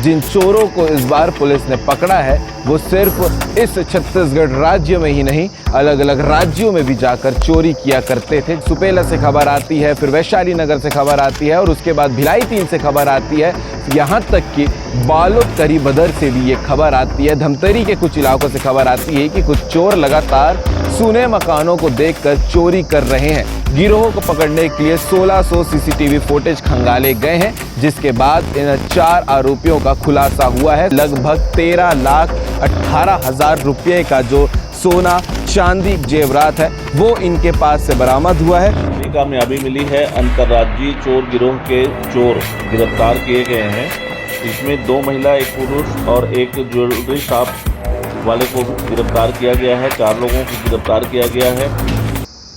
जिन चोरों को इस बार पुलिस ने पकड़ा है वो सिर्फ इस छत्तीसगढ़ राज्य में ही नहीं, अलग अलग राज्यों में भी जाकर चोरी किया करते थे। सुपेला से खबर आती है, फिर वैशाली नगर से खबर आती है और उसके बाद भिलाई 3 से खबर आती है, यहाँ तक कि बालोद करी बदर से भी ये खबर आती है। धमतरी के कुछ इलाकों से खबर आती है कि कुछ चोर लगातार सूने मकानों को देखकर चोरी कर रहे हैं। गिरोह को पकड़ने के लिए 1600 सीसीटीवी फुटेज खंगाले गए हैं, जिसके बाद इन 4 आरोपियों का खुलासा हुआ है। लगभग 13,18,000 रुपये का जो सोना चांदी जेवरात है वो इनके पास से बरामद हुआ है। कामयाबी मिली है। अंतर्राज्यीय चोर गिरोह के चोर गिरफ्तार किए गए हैं। इसमें 2 महिला, 1 पुरुष और एक ज्वेलरी शॉप वाले को गिरफ्तार किया गया है। 4 लोगों को गिरफ्तार किया गया है।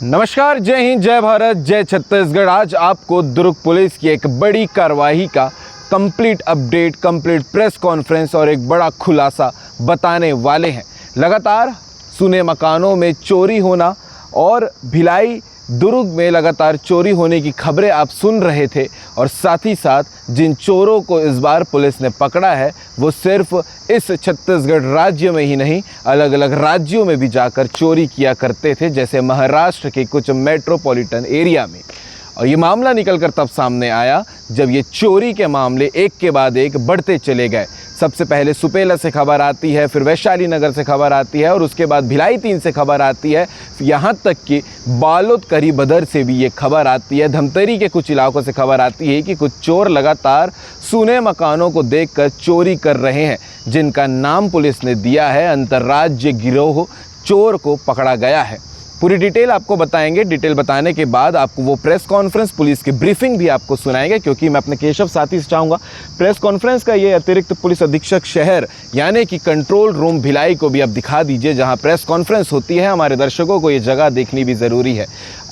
नमस्कार, जय हिंद, जय भारत, जय छत्तीसगढ़। आज आपको दुर्ग पुलिस की एक बड़ी कार्रवाई का complete update, complete press conference और एक बड़ा खुलासा बताने वाले हैं। लगातार सुने मकानों में चोरी होना और भिलाई दुर्ग में लगातार चोरी होने की खबरें आप सुन रहे थे, और साथ ही साथ जिन चोरों को इस बार पुलिस ने पकड़ा है वो सिर्फ इस छत्तीसगढ़ राज्य में ही नहीं, अलग अलग राज्यों में भी जाकर चोरी किया करते थे, जैसे महाराष्ट्र के कुछ मेट्रोपॉलिटन एरिया में। और ये मामला निकलकर तब सामने आया जब ये चोरी के मामले एक के बाद एक बढ़ते चले गए। सबसे पहले सुपेला से खबर आती है, फिर वैशाली नगर से खबर आती है और उसके बाद भिलाई 3 से खबर आती है, यहाँ तक कि बालोद करी बदर से भी ये खबर आती है। धमतरी के कुछ इलाकों से खबर आती है कि कुछ चोर लगातार सूने मकानों को देखकर चोरी कर रहे हैं, जिनका नाम पुलिस ने दिया है अंतर्राज्यीय गिरोह। चोर को पकड़ा गया है। पूरी डिटेल आपको बताएंगे। डिटेल बताने के बाद आपको वो प्रेस कॉन्फ्रेंस, पुलिस की ब्रीफिंग भी आपको सुनाएंगे, क्योंकि मैं अपने केशव साथी से चाहूँगा प्रेस कॉन्फ्रेंस का ये अतिरिक्त पुलिस अधीक्षक शहर यानी कि कंट्रोल रूम भिलाई को भी आप दिखा दीजिए, जहाँ प्रेस कॉन्फ्रेंस होती है। हमारे दर्शकों को ये जगह देखनी भी ज़रूरी है।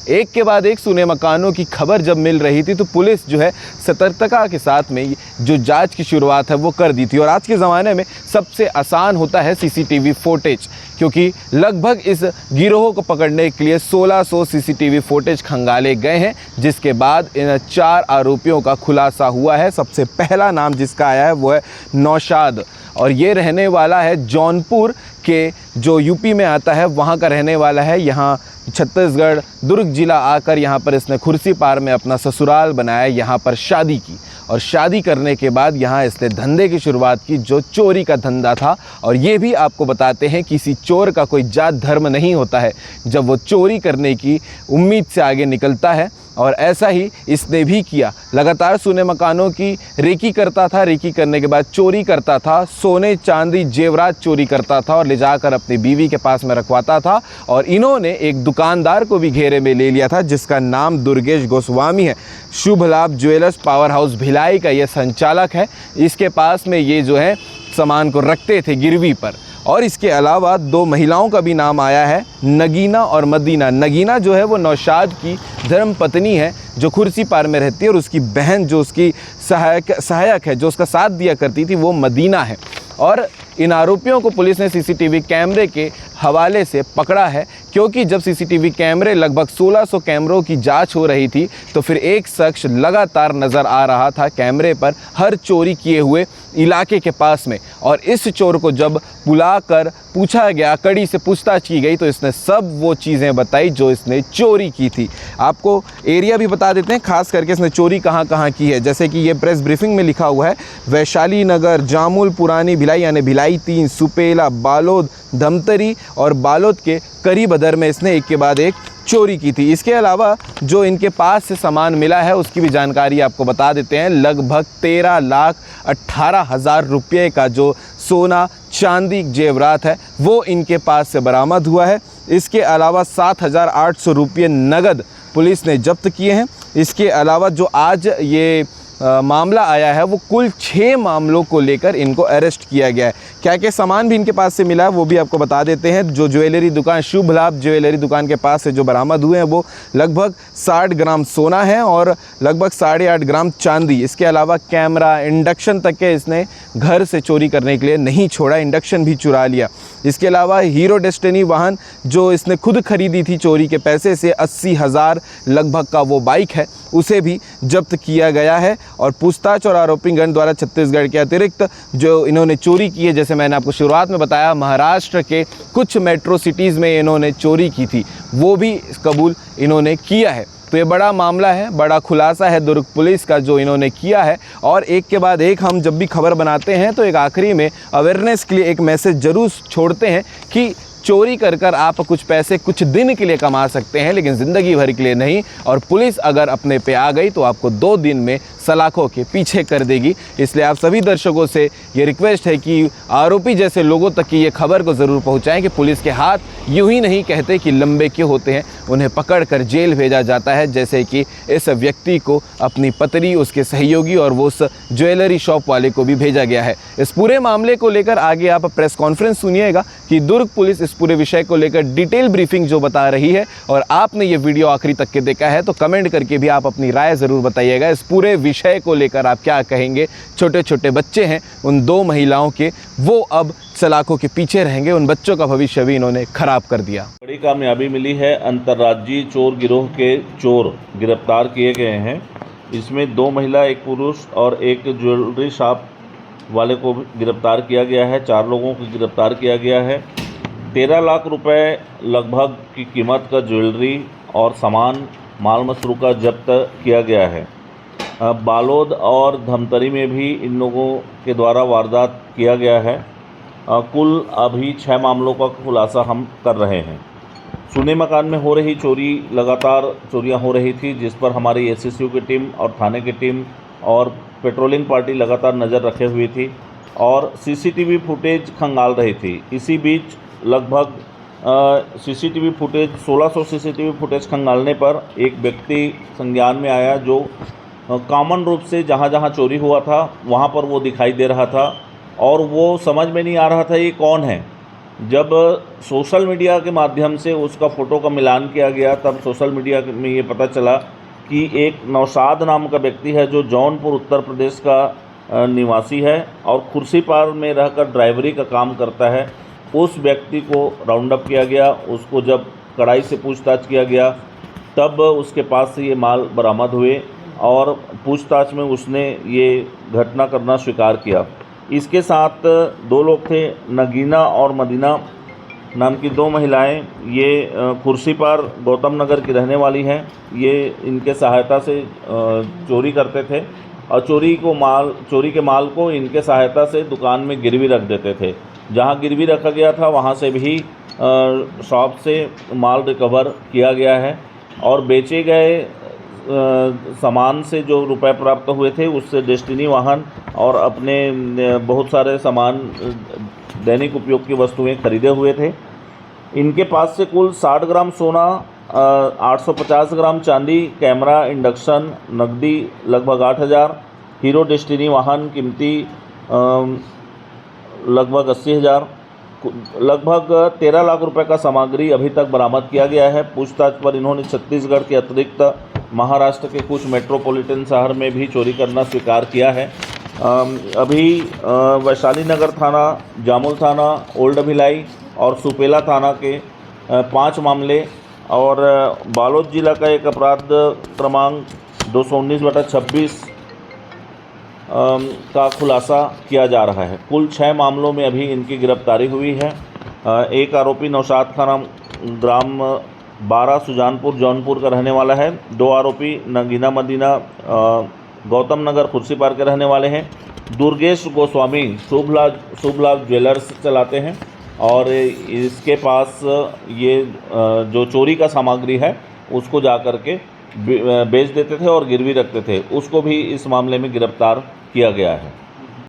एक के बाद एक सुने मकानों की खबर जब मिल रही थी तो पुलिस जो है सतर्कता के साथ में जो जांच की शुरुआत है वो कर दी थी। और आज के ज़माने में सबसे आसान होता है सीसीटीवी फुटेज, क्योंकि लगभग इस गिरोह को पकड़ने के लिए 1600 सीसीटीवी फुटेज खंगाले गए हैं, जिसके बाद इन 4 आरोपियों का खुलासा हुआ है। सबसे पहला नाम जिसका आया है वो है नौशाद, और ये रहने वाला है जौनपुर के, जो यूपी में आता है वहाँ का रहने वाला है। यहाँ छत्तीसगढ़ दुर्ग जिला आकर यहाँ पर इसने खुर्सीपार में अपना ससुराल बनाया, यहाँ पर शादी की, और शादी करने के बाद यहाँ इसने धंधे की शुरुआत की जो चोरी का धंधा था। और ये भी आपको बताते हैं किसी चोर का कोई जात धर्म नहीं होता है जब वो चोरी करने की उम्मीद से आगे निकलता है, और ऐसा ही इसने भी किया। लगातार सोने मकानों की रेकी करता था, रेकी करने के बाद चोरी करता था, सोने चांदी जेवरात चोरी करता था और ले जाकर अपनी बीवी के पास में रखवाता था। और इन्होंने एक दुकानदार को भी घेरे में ले लिया था जिसका नाम दुर्गेश गोस्वामी है। शुभ लाभ ज्वेलर्स पावर हाउस भिलाई का ये संचालक है। इसके पास में ये जो है सामान को रखते थे गिरवी पर। और इसके अलावा 2 महिलाओं का भी नाम आया है, नगीना और मदीना। नगीना जो है वो नौशाद की धर्म पत्नी है जो खुर्सीपार में रहती है, और उसकी बहन जो उसकी सहायक है, जो उसका साथ दिया करती थी, वो मदीना है। और इन आरोपियों को पुलिस ने सीसीटीवी कैमरे के हवाले से पकड़ा है, क्योंकि जब सीसीटीवी कैमरे लगभग 1600 कैमरों की जांच हो रही थी तो फिर एक शख्स लगातार नज़र आ रहा था कैमरे पर हर चोरी किए हुए इलाके के पास में। और इस चोर को जब बुलाकर पूछा गया, कड़ी से पूछताछ की गई, तो इसने सब वो चीज़ें बताई जो इसने चोरी की थी। आपको एरिया भी बता देते हैं, खास करके इसने चोरी कहाँ कहाँ की है। जैसे कि ये प्रेस ब्रीफिंग में लिखा हुआ है, वैशाली नगर, जामुल, पुरानी भिलाई यानी भिलाई 3, सुपेला, बालोद, धमतरी और बालोद के करी बदर में इसने एक के बाद एक चोरी की थी। इसके अलावा जो इनके पास से सामान मिला है उसकी भी जानकारी आपको बता देते हैं। लगभग 13,18,000 रुपये का जो सोना चांदी जेवरात है वो इनके पास से बरामद हुआ है। इसके अलावा 7,800 रुपये नगद पुलिस ने जब्त किए हैं। इसके अलावा जो आज ये मामला आया है वो कुल 6 मामलों को लेकर इनको अरेस्ट किया गया है। क्या क्या सामान भी इनके पास से मिला है वो भी आपको बता देते हैं। जो ज्वेलरी दुकान, शुभ लाभ ज्वेलरी दुकान के पास से जो बरामद हुए हैं वो लगभग 60 ग्राम सोना है और लगभग 8.5 ग्राम चांदी। इसके अलावा कैमरा, इंडक्शन तक के इसने घर से चोरी करने के लिए नहीं छोड़ा, इंडक्शन भी चुरा लिया। इसके अलावा हीरो डेस्टिनी वाहन जो इसने खुद खरीदी थी चोरी के पैसे से, 80,000 लगभग का वो बाइक है, उसे भी जब्त किया गया है। और पूछताछ और आरोपीगण द्वारा छत्तीसगढ़ के अतिरिक्त जो इन्होंने चोरी की है, जैसे मैंने आपको शुरुआत में बताया, महाराष्ट्र के कुछ मेट्रो सिटीज़ में इन्होंने चोरी की थी, वो भी कबूल इन्होंने किया है। तो ये बड़ा मामला है, बड़ा खुलासा है दुर्ग पुलिस का जो इन्होंने किया है। और एक के बाद एक हम जब भी खबर बनाते हैं तो एक आखिरी में अवेयरनेस के लिए एक मैसेज ज़रूर छोड़ते हैं कि चोरी कर कर आप कुछ पैसे कुछ दिन के लिए कमा सकते हैं, लेकिन ज़िंदगी भर के लिए नहीं। और पुलिस अगर अपने पे आ गई तो आपको 2 दिन में सलाखों के पीछे कर देगी। इसलिए आप सभी दर्शकों से ये रिक्वेस्ट है कि आरोपी जैसे लोगों तक की ये खबर को ज़रूर पहुंचाएं कि पुलिस के हाथ यूं ही नहीं कहते कि लंबे क्यों होते हैं, उन्हें पकड़ कर जेल भेजा जाता है, जैसे कि इस व्यक्ति को अपनी पत्नी, उसके सहयोगी और वो उस ज्वेलरी शॉप वाले को भी भेजा गया है। इस पूरे मामले को लेकर आगे आप प्रेस कॉन्फ्रेंस सुनिएगा कि दुर्ग पुलिस इस पूरे विषय को लेकर डिटेल ब्रीफिंग जो बता रही है। और आपने ये वीडियो आखिरी तक के देखा है तो कमेंट करके भी आप अपनी राय ज़रूर बताइएगा इस पूरे विषय को लेकर आप क्या कहेंगे। छोटे छोटे बच्चे हैं उन 2 महिलाओं के, वो अब सलाखों के पीछे रहेंगे, उन बच्चों का भविष्य भी इन्होंने खराब कर दिया। बड़ी कामयाबी मिली है, अंतर्राज्यीय चोर गिरोह के चोर गिरफ्तार किए गए हैं। इसमें 2 महिला, 1 पुरुष और एक ज्वेलरी शॉप वाले को गिरफ्तार किया गया है। 4 लोगों को गिरफ्तार किया गया है। 13 लाख रुपए लगभग की कीमत का ज्वेलरी और सामान माल मसरूका जब्त किया गया है। बालोद और धमतरी में भी इन लोगों के द्वारा वारदात किया गया है। कुल अभी 6 मामलों का खुलासा हम कर रहे हैं। सुने मकान में हो रही चोरी, लगातार चोरियां हो रही थी, जिस पर हमारी एसएसयू की टीम और थाने की टीम और पेट्रोलिंग पार्टी लगातार नज़र रखे हुई थी और सीसीटीवी फुटेज खंगाल रही थी। इसी बीच लगभग सीसीटीवी फुटेज 1600 सीसीटीवी फुटेज खंगालने पर एक व्यक्ति संज्ञान में आया जो कॉमन रूप से जहाँ जहाँ चोरी हुआ था वहाँ पर वो दिखाई दे रहा था और वो समझ में नहीं आ रहा था ये कौन है। जब सोशल मीडिया के माध्यम से उसका फ़ोटो का मिलान किया गया तब सोशल मीडिया में ये पता चला कि एक नौशाद नाम का व्यक्ति है जो जौनपुर उत्तर प्रदेश का निवासी है और खुर्सीपार में रहकर ड्राइवरी का काम करता है। उस व्यक्ति को राउंड अप किया गया। उसको जब कड़ाई से पूछताछ किया गया तब उसके पास से ये माल बरामद हुए और पूछताछ में उसने ये घटना करना स्वीकार किया। इसके साथ 2 लोग थे, नगीना और मदीना नाम की 2 महिलाएं। ये खुर्सीपार गौतम नगर की रहने वाली हैं। ये इनके सहायता से चोरी करते थे और चोरी के माल को इनके सहायता से दुकान में गिरवी रख देते थे। जहां गिरवी रखा गया था वहां से भी शॉप से माल रिकवर किया गया है और बेचे गए सामान से जो रुपए प्राप्त हुए थे उससे डेस्टिनी वाहन और अपने बहुत सारे सामान, दैनिक उपयोग की वस्तुएं खरीदे हुए थे। इनके पास से कुल 60 ग्राम सोना, 850 ग्राम चांदी, कैमरा, इंडक्शन, नकदी लगभग 8000, हीरो डेस्टिनी वाहन कीमती लगभग 80,000, लगभग 13 लाख रुपए का सामग्री अभी तक बरामद किया गया है। पूछताछ पर इन्होंने छत्तीसगढ़ के अतिरिक्त महाराष्ट्र के कुछ मेट्रोपॉलिटन शहर में भी चोरी करना स्वीकार किया है। अभी वैशाली नगर थाना, जामुल थाना, ओल्ड भिलाई और सुपेला थाना के 5 मामले और बालोद जिला का एक अपराध क्रमांक 219/26 का खुलासा किया जा रहा है। कुल 6 मामलों में अभी इनकी गिरफ्तारी हुई है। एक आरोपी नौशाद थाना ग्राम 12 सुजानपुर जौनपुर का रहने वाला है। 2 आरोपी नगीना मदीना गौतम नगर खुर्सीपार के रहने वाले हैं। दुर्गेश गोस्वामी शुभ लाभ ज्वेलर्स चलाते हैं और इसके पास ये जो चोरी का सामग्री है उसको जा कर के बेच देते थे और गिरवी रखते थे। उसको भी इस मामले में गिरफ्तार किया गया है।